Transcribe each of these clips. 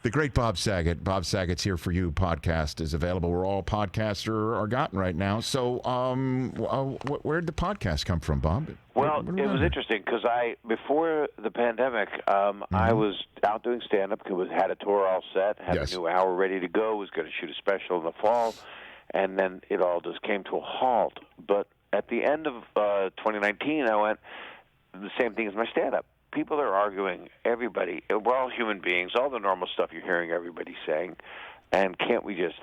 The great Bob Saget. Bob Saget's Here For You podcast is available where all podcasts are gotten right now. So where did the podcast come from, Bob? Well, it was interesting because before the pandemic, I was out doing stand-up, had a tour all set, had a new hour ready to go, was going to shoot a special in the fall, and then it all just came to a halt. But at the end of 2019, I went, the same thing as my stand-up. People are arguing, everybody, we're all human beings, all the normal stuff you're hearing everybody saying, and can't we just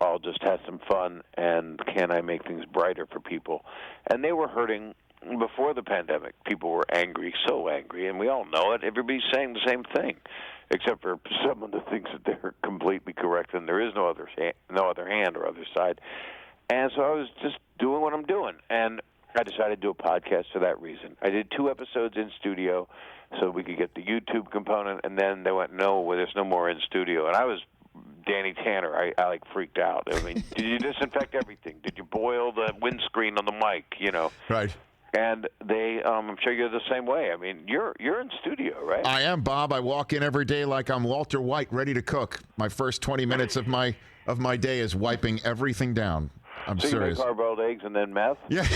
all just have some fun, and can I make things brighter for people? And they were hurting before the pandemic. People were angry, so angry, and we all know it. Everybody's saying the same thing, except for someone that thinks that they're completely correct and there is no other hand or other side. And so I was just doing what I'm doing, and I decided to do a podcast for that reason. I did 2 episodes in studio so we could get the YouTube component, and then they went, no, well, there's no more in studio. And I was Danny Tanner. I freaked out. I mean, did you disinfect everything? Did you boil the windscreen on the mic, Right. And they, I'm sure you're the same way. I mean, you're in studio, right? I am, Bob. I walk in every day like I'm Walter White, ready to cook. My first 20 minutes of my day is wiping everything down. I'm serious. You make hard-boiled eggs and then meth? Yeah.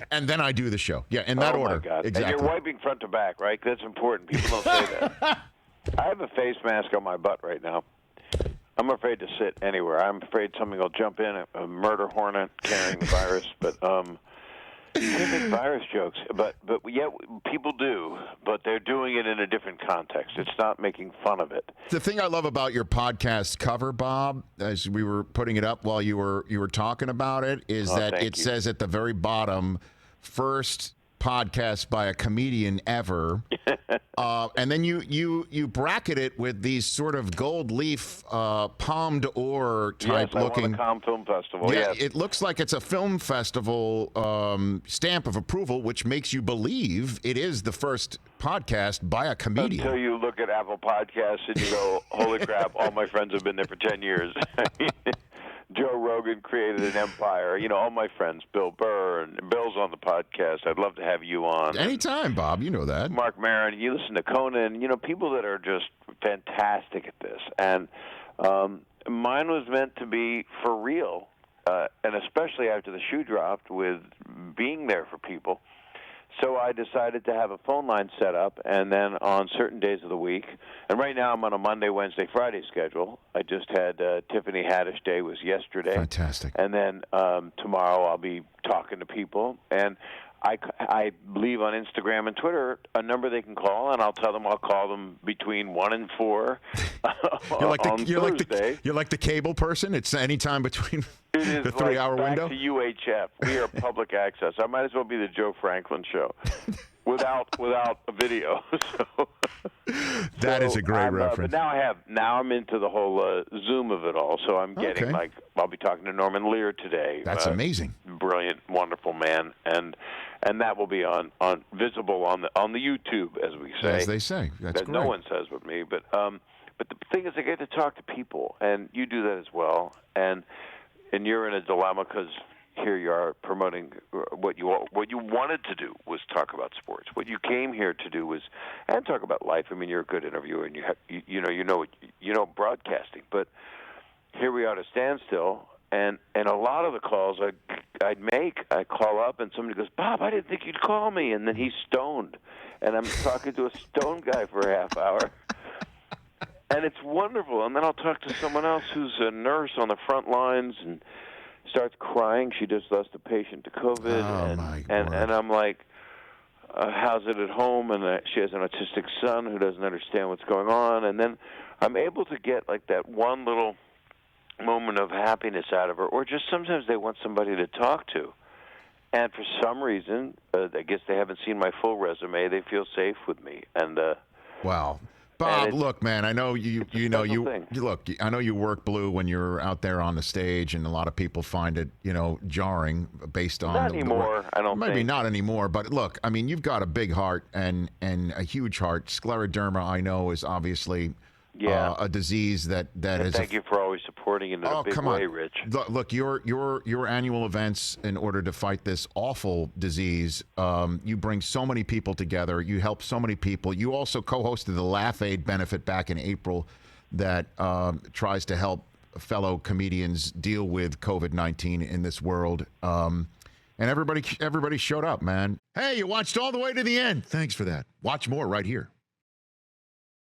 And then I do the show. Yeah, in that order. Oh, my God. Exactly. And you're wiping front to back, right? That's important. People don't say that. I have a face mask on my butt right now. I'm afraid to sit anywhere. I'm afraid something will jump in, a murder hornet carrying the virus. But you can't make virus jokes. But yet people do, but they're doing it in a different context. It's not making fun of it. The thing I love about your podcast cover, Bob, as we were putting it up while you were talking about it, is that it says at the very bottom, first podcast by a comedian ever, and then you bracket it with these sort of gold leaf palmed ore type looking. I won the Cannes Film Festival. Yeah, yes. It looks like it's a film festival stamp of approval, which makes you believe it is the first podcast by a comedian. Until you look at Apple Podcasts and you go, holy crap, all my friends have been there for 10 years. Joe Rogan created an empire. All my friends, Bill Burr, and Bill's on the podcast. I'd love to have you on. Anytime, Bob. You know that. Mark Maron. You listen to Conan. People that are just fantastic at this. And mine was meant to be for real, and especially after the shoe dropped with being there for people. So I decided to have a phone line set up, and then on certain days of the week, and right now I'm on a Monday, Wednesday, Friday schedule. I just had Tiffany Haddish Day was yesterday. Fantastic. And then tomorrow I'll be talking to people, and I leave on Instagram and Twitter a number they can call, and I'll tell them I'll call them between 1 and 4 you're like Thursday. You're like the cable person. It's any time between the 3-hour window. Back to UHF. We are public access. I might as well be the Joe Franklin show without a video. That is a great reference. But now I'm into the whole Zoom of it all. So I'm getting I'll be talking to Norman Lear today. That's amazing. Brilliant, wonderful man, and that will be on visible on the YouTube, as we say. As they say. That's that great. No one says with me, but the thing is, I get to talk to people, and you do that as well, and you're in a dilemma because here you are promoting what you wanted to do was talk about sports. What you came here to do was and talk about life. I mean, you're a good interviewer, and you know broadcasting, but here we are at a standstill. And a lot of the calls I'd call up, and somebody goes, Bob, I didn't think you'd call me. And then he's stoned. And I'm talking to a stoned guy for a half hour. And it's wonderful. And then I'll talk to someone else who's a nurse on the front lines and starts crying. She just lost a patient to COVID. And I'm like, how's it at home? And she has an autistic son who doesn't understand what's going on. And then I'm able to get like that one little moment of happiness out of her, or just sometimes they want somebody to talk to, and for some reason, I guess they haven't seen my full resume. They feel safe with me, and wow, Bob, look, man, I know you look. I know you work blue when you're out there on the stage, and a lot of people find it, jarring based on not anymore. I don't maybe think. Not anymore, but look, I mean, you've got a big heart and a huge heart. Scleroderma, I know, is obviously a disease that is. Thank you for always supporting it in a big way, Rich. Look, your annual events in order to fight this awful disease. You bring so many people together. You help so many people. You also co-hosted the Laugh Aid benefit back in April that tries to help fellow comedians deal with COVID-19 in this world. And everybody showed up, man. Hey, you watched all the way to the end. Thanks for that. Watch more right here.